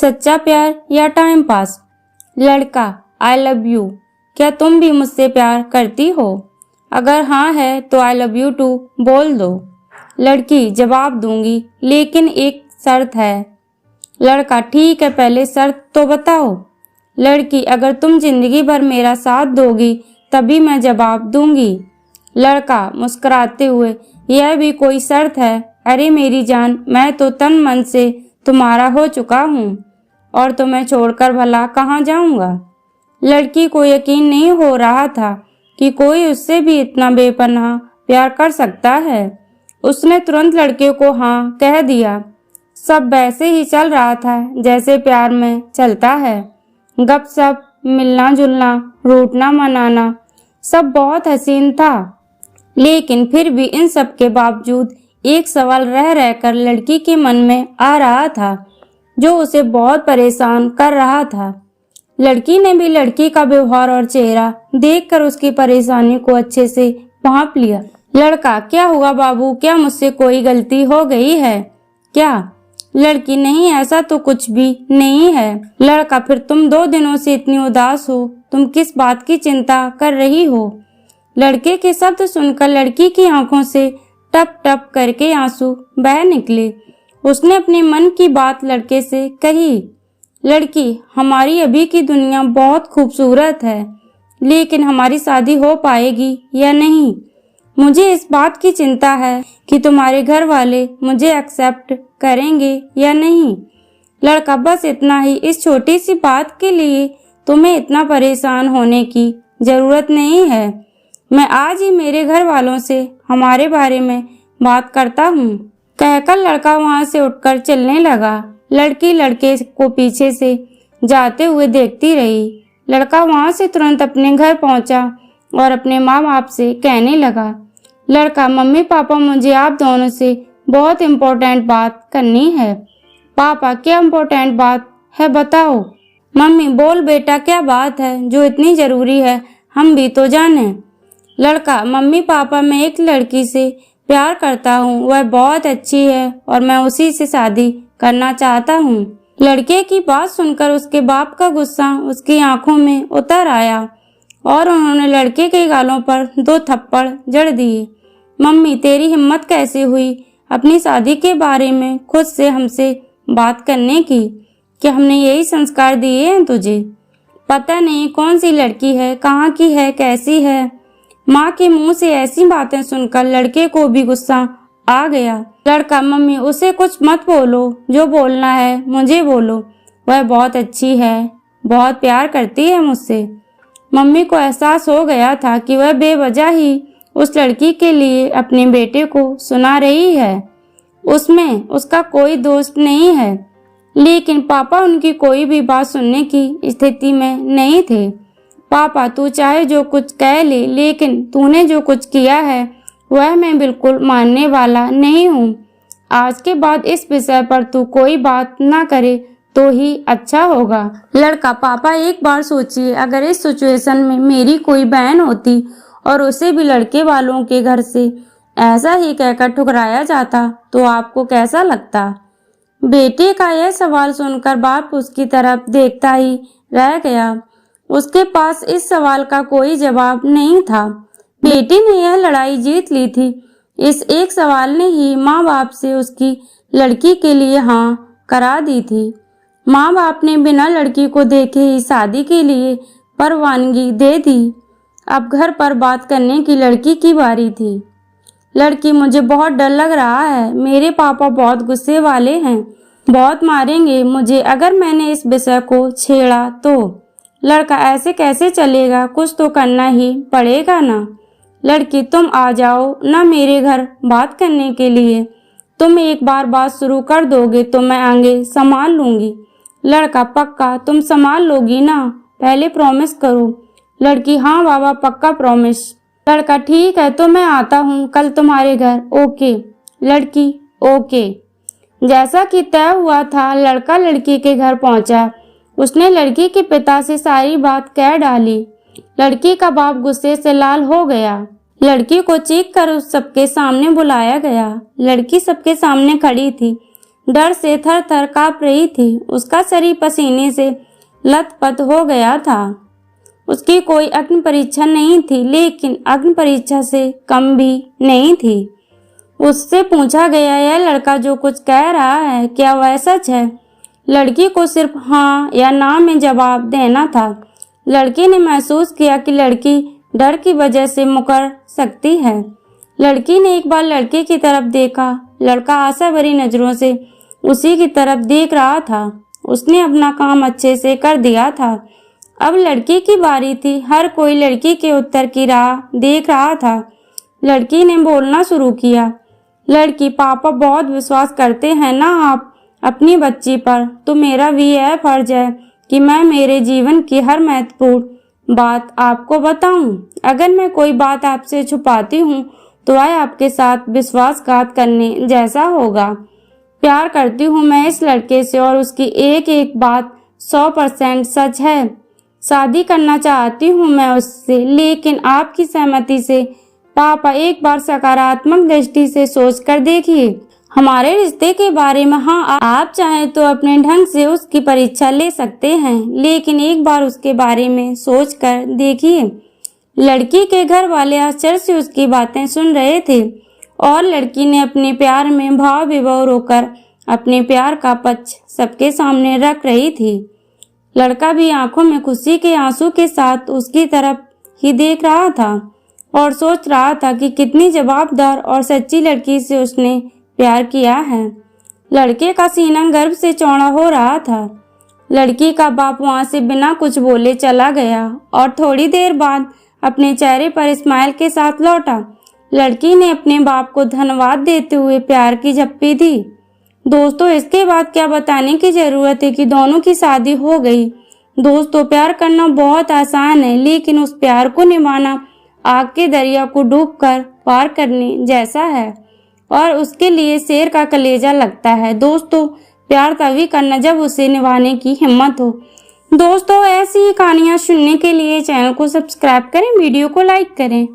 सच्चा प्यार या टाइम पास? लड़का, आई लव यू। क्या तुम भी मुझसे प्यार करती हो? अगर हाँ है तो आई लव यू टू बोल दो। लड़की, जवाब दूंगी लेकिन एक शर्त है। लड़का, ठीक है, पहले शर्त तो बताओ। लड़की, अगर तुम जिंदगी भर मेरा साथ दोगी तभी मैं जवाब दूंगी। लड़का मुस्कुराते हुए, यह भी कोई शर्त है? अरे मेरी जान, मैं तो तन मन से तुम्हारा हो चुका हूँ और तुम्हें छोड़कर भला कहाँ जाऊंगा। लड़की को यकीन नहीं हो रहा था कि कोई उससे भी इतना बेपनाह प्यार कर सकता है। उसने तुरंत लड़के को हाँ कह दिया। सब वैसे ही चल रहा था जैसे प्यार में चलता है। गपशप, मिलना जुलना, रूठना मनाना, सब बहुत हसीन था। लेकिन फिर भी इन सब के बावजूद एक सवाल रह रहकर लड़की के मन में आ रहा था जो उसे बहुत परेशान कर रहा था। लड़की ने भी लड़की का व्यवहार और चेहरा देखकर उसकी परेशानी को अच्छे से भांप लिया। लड़का, क्या हुआ बाबू, क्या मुझसे कोई गलती हो गई है क्या? लड़की, नहीं, ऐसा तो कुछ भी नहीं है। लड़का, फिर तुम 2 दिनों से इतनी उदास हो, तुम किस बात की चिंता कर रही हो? लड़के के शब्द सुनकर लड़की की आंखों से टप टप करके आंसू बह निकले। उसने अपने मन की बात लड़के से कही। लड़की, हमारी अभी की दुनिया बहुत खूबसूरत है, लेकिन हमारी शादी हो पाएगी या नहीं, मुझे इस बात की चिंता है कि तुम्हारे घर वाले मुझे एक्सेप्ट करेंगे या नहीं। लड़का, बस इतना ही, इस छोटी सी बात के लिए तुम्हें इतना परेशान होने की जरूरत नहीं है। मैं आज ही मेरे घर वालों से हमारे बारे में बात करता हूँ। कहकर लड़का वहां से उठकर चलने लगा। लड़की लड़के को पीछे से जाते हुए देखती रही। लड़का वहां से तुरंत अपने घर पहुंचा और अपने माँ बाप से कहने लगा। लड़का, मम्मी पापा, मुझे आप दोनों से बहुत इम्पोर्टेंट बात करनी है। पापा, क्या इम्पोर्टेंट बात है, बताओ। मम्मी, बोल बेटा, क्या बात है जो इतनी जरूरी है, हम भी तो जाने। लड़का, मम्मी पापा, मैं एक लड़की से प्यार करता हूँ, वह बहुत अच्छी है और मैं उसी से शादी करना चाहता हूँ। लड़के की बात सुनकर उसके बाप का गुस्सा उसकी आंखों में उतर आया और उन्होंने लड़के के गालों पर 2 थप्पड़ जड़ दिए। मम्मी, तेरी हिम्मत कैसे हुई अपनी शादी के बारे में खुद से हमसे बात करने की? क्या हमने यही संस्कार दिए हैं तुझे? पता नहीं कौन सी लड़की है, कहाँ की है, कैसी है। माँ के मुंह से ऐसी बातें सुनकर लड़के को भी गुस्सा आ गया। लड़का, मम्मी, उसे कुछ मत बोलो, जो बोलना है मुझे बोलो, वह बहुत अच्छी है, बहुत प्यार करती है मुझसे। मम्मी को एहसास हो गया था कि वह बेवजह ही उस लड़की के लिए अपने बेटे को सुना रही है, उसमें उसका कोई दोस्त नहीं है। लेकिन पापा उनकी कोई भी बात सुनने की स्थिति में नहीं थे। पापा, तू चाहे जो कुछ कह ले, लेकिन तूने जो कुछ किया है वह मैं बिल्कुल मानने वाला नहीं हूँ। आज के बाद इस विषय पर तू कोई बात ना करे तो ही अच्छा होगा। लड़का, पापा एक बार सोचिए, अगर इस सिचुएशन में मेरी कोई बहन होती और उसे भी लड़के वालों के घर से ऐसा ही कहकर ठुकराया जाता तो आपको कैसा लगता? बेटे का यह सवाल सुनकर बाप उसकी तरफ देखता ही रह गया। उसके पास इस सवाल का कोई जवाब नहीं था। बेटी ने यह लड़ाई जीत ली थी। इस एक सवाल ने ही माँ बाप से उसकी लड़की के लिए हाँ करा दी थी। माँ बाप ने बिना लड़की को देखे ही शादी के लिए परवानगी दे दी। अब घर पर बात करने की लड़की की बारी थी। लड़की, मुझे बहुत डर लग रहा है, मेरे पापा बहुत गुस्से वाले हैं, बहुत मारेंगे मुझे अगर मैंने इस विषय को छेड़ा तो। लड़का, ऐसे कैसे चलेगा, कुछ तो करना ही पड़ेगा ना। लड़की, तुम आ जाओ ना मेरे घर बात करने के लिए, तुम एक बार बात शुरू कर दोगे तो मैं आगे संभाल लूंगी। लड़का, पक्का तुम संभाल लोगी ना, पहले प्रॉमिस करो। लड़की, हाँ बाबा, पक्का प्रॉमिस। लड़का, ठीक है तो मैं आता हूँ कल तुम्हारे घर, ओके। लड़की, ओके। जैसा कि तय हुआ था, लड़का लड़की के घर पहुंचा। उसने लड़की के पिता से सारी बात कह डाली। लड़की का बाप गुस्से से लाल हो गया। लड़की को चीख कर उस सबके सामने बुलाया गया। लड़की सबके सामने खड़ी थी। डर से थर थर काँप रही थी। उसका शरीर पसीने से लथपथ हो गया था। उसकी कोई अग्नि परीक्षा नहीं थी, लेकिन अग्नि परीक्षा से कम भी नहीं थी। उससे पूछा गया, यह लड़का जो कुछ कह रहा है क्या वह सच है? लड़की को सिर्फ हाँ या ना में जवाब देना था। लड़की ने महसूस किया कि लड़की डर की वजह से मुकर सकती है। लड़की ने एक बार लड़के की तरफ देखा। लड़का आशा भरी नजरों से उसी की तरफ देख रहा था। उसने अपना काम अच्छे से कर दिया था। अब लड़की की बारी थी। हर कोई लड़की के उत्तर की राह देख रहा था। लड़की ने बोलना शुरू किया, लड़की, पापा बहुत विश्वास करते हैं ना आप अपनी बच्ची पर, तो मेरा भी यह फर्ज है कि मैं मेरे जीवन की हर महत्वपूर्ण बात आपको बताऊं। अगर मैं कोई बात आपसे छुपाती हूं तो वह आपके साथ विश्वासघात करने जैसा होगा। प्यार करती हूं मैं इस लड़के से और उसकी एक एक बात 100% सच है। शादी करना चाहती हूं मैं उससे, लेकिन आपकी सहमति से। पापा, एक बार सकारात्मक दृष्टि से सोच कर देखिए हमारे रिश्ते के बारे में। हाँ, आप चाहें तो अपने ढंग से उसकी परीक्षा ले सकते हैं, लेकिन एक बार उसके बारे में सोच कर देखिए। लड़की के घर वाले आश्चर्य से उसकी बातें सुन रहे थे और लड़की ने अपने प्यार में भाव विभोर होकर अपने प्यार का पक्ष सबके सामने रख रही थी। लड़का भी आंखों में खुशी के आंसू के साथ उसकी तरफ ही देख रहा था और सोच रहा था कि कितनी जवाबदार और सच्ची लड़की से उसने प्यार किया है। लड़के का सीना गर्व से चौड़ा हो रहा था। लड़की का बाप वहां से बिना कुछ बोले चला गया और थोड़ी देर बाद अपने चेहरे पर स्माइल के साथ लौटा। लड़की ने अपने बाप को धन्यवाद देते हुए प्यार की झप्पी दी। दोस्तों, इसके बाद क्या बताने की जरूरत है कि दोनों की शादी हो गई। दोस्तों, प्यार करना बहुत आसान है, लेकिन उस प्यार को निभाना आग के दरिया को डूबकर पार करने जैसा है और उसके लिए शेर का कलेजा लगता है। दोस्तों, प्यार तभी करना जब उसे निभाने की हिम्मत हो। दोस्तों, ऐसी ही कहानियां सुनने के लिए चैनल को सब्सक्राइब करें, वीडियो को लाइक करें।